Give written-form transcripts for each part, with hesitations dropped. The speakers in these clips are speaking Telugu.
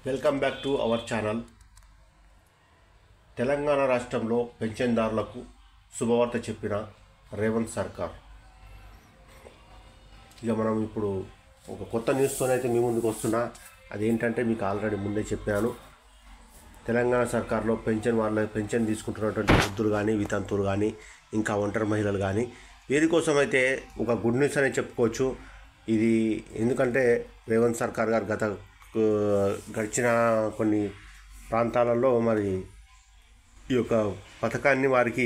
Welcome back to our channel. Telangana రాష్ట్రంలో పెన్షన్దారులకు శుభవార్త చెప్పిన రేవంత్ సర్కార్. ఇక మనం ఇప్పుడు ఒక కొత్త న్యూస్తోనైతే మీ ముందుకు వస్తున్నా. అదేంటంటే మీకు ఆల్రెడీ ముందే చెప్పాను. తెలంగాణ సర్కార్లో పెన్షన్ తీసుకుంటున్నటువంటి వృద్ధులు కానీ, వితంతువులు కానీ, ఇంకా ఒంటరి మహిళలు కానీ, వీరి కోసం అయితే ఒక గుడ్ న్యూస్ అనే చెప్పుకోవచ్చు. ఇది ఎందుకంటే రేవంత్ సర్కార్ గారు గడిచిన కొన్ని ప్రాంతాలలో మరి ఈ యొక్క పథకాన్ని వారికి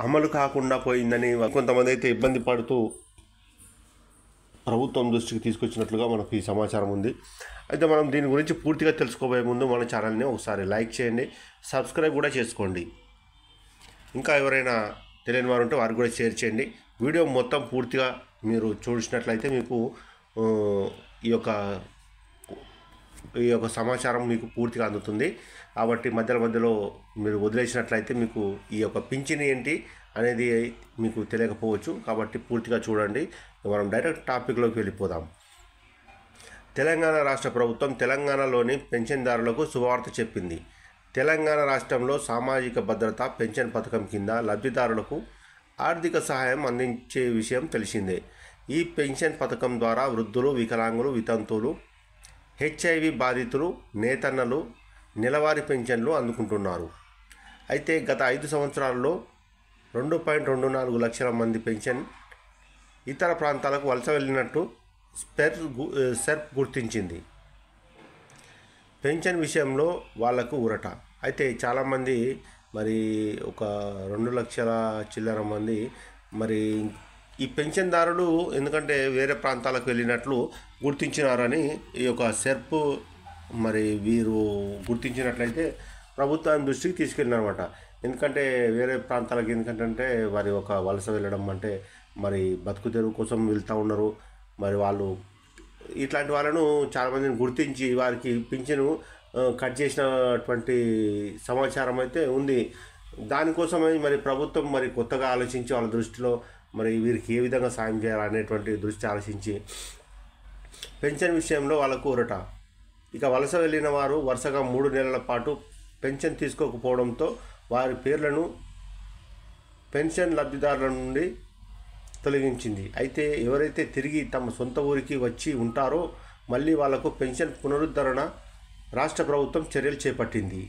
అమలు కాకుండా పోయిందని కొంతమంది అయితే ఇబ్బంది పడుతూ ప్రభుత్వం దృష్టికి తీసుకొచ్చినట్లుగా మనకు ఈ సమాచారం ఉంది. అయితే మనం దీని గురించి పూర్తిగా తెలుసుకోబోయే ముందు మన ఛానల్ని ఒకసారి లైక్ చేయండి, సబ్స్క్రైబ్ కూడా చేసుకోండి. ఇంకా ఎవరైనా తెలియని వారు ఉంటే వారికి కూడా షేర్ చేయండి. వీడియో మొత్తం పూర్తిగా మీరు చూసినట్లయితే మీకు ఈ యొక్క సమాచారం మీకు పూర్తిగా అందుతుంది. కాబట్టి మధ్యలో మీరు వదిలేసినట్లయితే మీకు ఈ యొక్క పింఛన్ ఏంటి అనేది మీకు తెలియకపోవచ్చు. కాబట్టి పూర్తిగా చూడండి. మనం డైరెక్ట్ టాపిక్లోకి వెళ్ళిపోదాం. తెలంగాణ రాష్ట్ర ప్రభుత్వం తెలంగాణలోని పెన్షన్దారులకు శుభవార్త చెప్పింది. తెలంగాణ రాష్ట్రంలో సామాజిక భద్రత పెన్షన్ పథకం కింద లబ్ధిదారులకు ఆర్థిక సహాయం అందించే విషయం తెలిసిందే. ఈ పెన్షన్ పథకం ద్వారా వృద్ధులు, వికలాంగులు, వితంతువులు, HIV బాధితులు, నేతన్నలు నెలవారీ పెన్షన్లు అందుకుంటున్నారు. అయితే గత 5 సంవత్సరాల్లో 2.24 లక్షల మంది పెన్షన్ ఇతర ప్రాంతాలకు వలస వెళ్ళినట్టు సెర్ప్ గుర్తించింది. పెన్షన్ విషయంలో వాళ్లకు ఊరట. అయితే చాలామంది మరి ఒక 2 లక్షల చిల్లర మంది మరి ఈ పెన్షన్దారులు ఎందుకంటే వేరే ప్రాంతాలకు వెళ్ళినట్లు గుర్తించినారని ఈ యొక్క సెర్ప్ మరి వీరు గుర్తించినట్లయితే ప్రభుత్వం దృష్టికి తీసుకెళ్ళినమాట. ఎందుకంటే వేరే ప్రాంతాలకు ఎందుకంటే వారి ఒక వలస వెళ్ళడం అంటే మరి బతుకు తెరువు కోసం వెళ్తూ ఉన్నారు. మరి వాళ్ళు ఇట్లాంటి వాళ్ళను చాలామందిని గుర్తించి వారికి పింఛను కట్ చేసినటువంటి సమాచారం అయితే ఉంది. దానికోసమే మరి ప్రభుత్వం మరి కొత్తగా ఆలోచించి వాళ్ళ దృష్టిలో మరి వీరికి ఏ విధంగా సాయం చేయాలనేటువంటి దృష్టి ఆలోచించి పెన్షన్ విషయంలో వాళ్ళకు ఊరట. ఇక వలస వెళ్ళిన వారు వరుసగా 3 నెలల పాటు పెన్షన్ తీసుకోకపోవడంతో వారి పేర్లను పెన్షన్ లబ్ధిదారుల నుండి తొలగించింది. అయితే ఎవరైతే తిరిగి తమ సొంత ఊరికి వచ్చి ఉంటారో మళ్ళీ వాళ్లకు పెన్షన్ పునరుద్ధరణ రాష్ట్ర ప్రభుత్వం చర్యలు చేపట్టింది.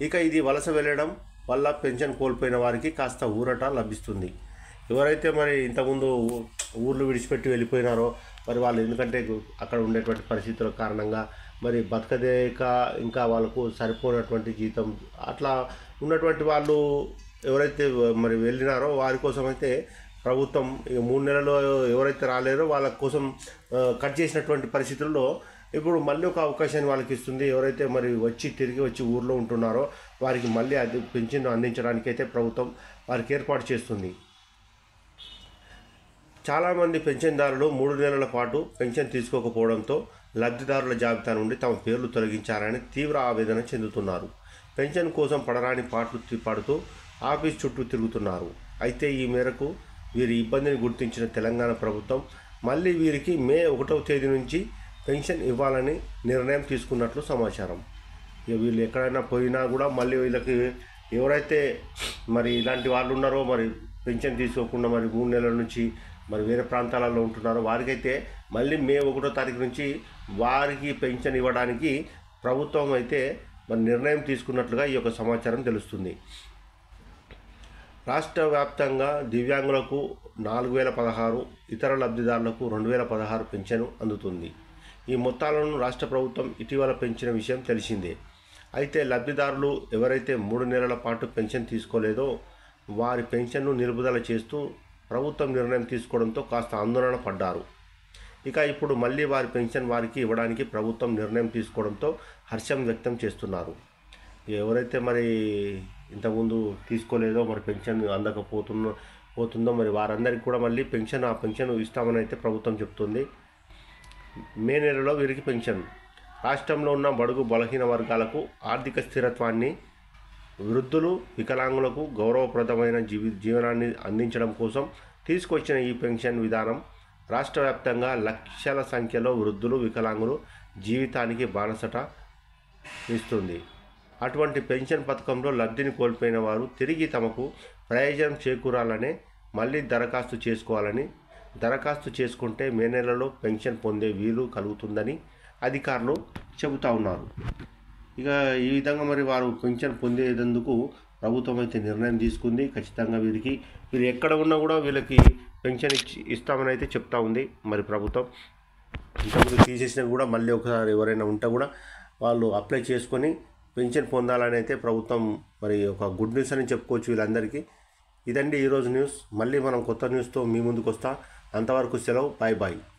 ఇక ఇది వలస వెళ్ళడం వల్ల పెన్షన్ కోల్పోయిన వారికి కాస్త ఊరట లభిస్తుంది. ఎవరైతే మరి ఇంతకుముందు ఊర్లు విడిచిపెట్టి వెళ్ళిపోయినారో మరి వాళ్ళు ఎందుకంటే అక్కడ ఉండేటువంటి పరిస్థితుల కారణంగా మరి బతకదేక ఇంకా వాళ్ళకు సరిపోయినటువంటి జీతం అట్లా ఉన్నటువంటి వాళ్ళు ఎవరైతే మరి వెళ్ళినారో వారి కోసం అయితే ప్రభుత్వం 3 నెలలు ఎవరైతే రాలేరో వాళ్ళ కోసం కట్ చేసినటువంటి పరిస్థితుల్లో ఇప్పుడు మళ్ళీ ఒక అవకాశాన్ని వాళ్ళకి ఇస్తుంది. ఎవరైతే మరి తిరిగి వచ్చి ఊర్లో ఉంటున్నారో వారికి మళ్ళీ పెన్షన్ అందించడానికి అయితే ప్రభుత్వం వారికి ఏర్పాటు చేస్తుంది. చాలామంది పెన్షన్దారులు 3 నెలల పాటు పెన్షన్ తీసుకోకపోవడంతో లబ్ధిదారుల జాబితా నుండి తమ పేర్లు తొలగించారని తీవ్ర ఆవేదన చెందుతున్నారు. పెన్షన్ కోసం పడరాని పాటలు పడుతూ ఆఫీస్ చుట్టూ తిరుగుతున్నారు. అయితే ఈ మేరకు వీరి ఇబ్బందిని గుర్తించిన తెలంగాణ ప్రభుత్వం మళ్ళీ వీరికి మే 1వ తేదీ నుంచి పెన్షన్ ఇవ్వాలని నిర్ణయం తీసుకున్నట్లు సమాచారం. ఇక వీళ్ళు ఎక్కడైనా పోయినా కూడా మళ్ళీ వీళ్ళకి ఎవరైతే మరి ఇలాంటి వాళ్ళు ఉన్నారో మరి పెన్షన్ తీసుకోకుండా మరి 3 నెలల నుంచి మరి వేరే ప్రాంతాలలో ఉంటున్నారో వారికైతే మళ్ళీ మే 1వ తారీఖు నుంచి వారికి పెన్షన్ ఇవ్వడానికి ప్రభుత్వం అయితే మరి నిర్ణయం తీసుకున్నట్లుగా ఈ యొక్క సమాచారం తెలుస్తుంది. రాష్ట్ర వ్యాప్తంగా దివ్యాంగులకు 4016, ఇతర లబ్ధిదారులకు 2016 పెన్షన్ అందుతుంది. ఈ మొత్తాలను రాష్ట్ర ప్రభుత్వం ఇటీవల పెంచిన విషయం తెలిసిందే. అయితే లబ్ధిదారులు ఎవరైతే 3 నెలల పాటు పెన్షన్ తీసుకోలేదో వారి పెన్షన్ను నిలుపుదల చేస్తూ ప్రభుత్వం నిర్ణయం తీసుకోవడంతో కాస్త ఆందోళన పడ్డారు. ఇక ఇప్పుడు మళ్ళీ వారి పెన్షన్ వారికి ఇవ్వడానికి ప్రభుత్వం నిర్ణయం తీసుకోవడంతో హర్షం వ్యక్తం చేస్తున్నారు. ఎవరైతే మరి ఇంతకుముందు తీసుకోలేదో మరి పెన్షన్ పోతుందో మరి వారందరికీ కూడా మళ్ళీ ఆ పెన్షన్ ఇస్తామని అయితే ప్రభుత్వం చెప్తుంది. మే నెలలో వీరికి పెన్షన్ రాష్ట్రంలో ఉన్న బడుగు బలహీన వర్గాలకు ఆర్థిక స్థిరత్వాన్ని, వృద్ధులు, వికలాంగులకు గౌరవప్రదమైన జీవనాన్ని అందించడం కోసం తీసుకొచ్చిన ఈ పెన్షన్ విధానం రాష్ట్ర వ్యాప్తంగా లక్షల సంఖ్యలో వృద్ధులు, వికలాంగులు జీవితానికి బానిసట ఇస్తుంది. అటువంటి పెన్షన్ పథకంలో లబ్ధిని కోల్పోయిన వారు తిరిగి తమకు ప్రయోజనం చేకూరాలనే మళ్ళీ దరఖాస్తు చేసుకోవాలని, దరఖాస్తు చేసుకుంటే మే నెలలో పెన్షన్ పొందే వీలు కలుగుతుందని అధికారులు చెబుతూ ఉన్నారు. ఇక ఈ విధంగా మరి వారు పెన్షన్ పొందేందుకు ప్రభుత్వం అయితే నిర్ణయం తీసుకుంది. ఖచ్చితంగా వీరు ఎక్కడ ఉన్నా కూడా వీళ్ళకి పెన్షన్ ఇస్తామని అయితే చెప్తా ఉంది మరి ప్రభుత్వం. ఇంతకుముందు తీసేసినా కూడా మళ్ళీ ఒకసారి ఎవరైనా ఉంటే కూడా వాళ్ళు అప్లై చేసుకొని పెన్షన్ పొందాలని అయితే ప్రభుత్వం మరి ఒక గుడ్ న్యూస్ అని చెప్పుకోవచ్చు వీళ్ళందరికీ. ఇదండి ఈరోజు న్యూస్. మళ్ళీ మనం కొత్త న్యూస్తో మీ ముందుకు వస్తా. అంతవరకు సెలవు. Bye bye.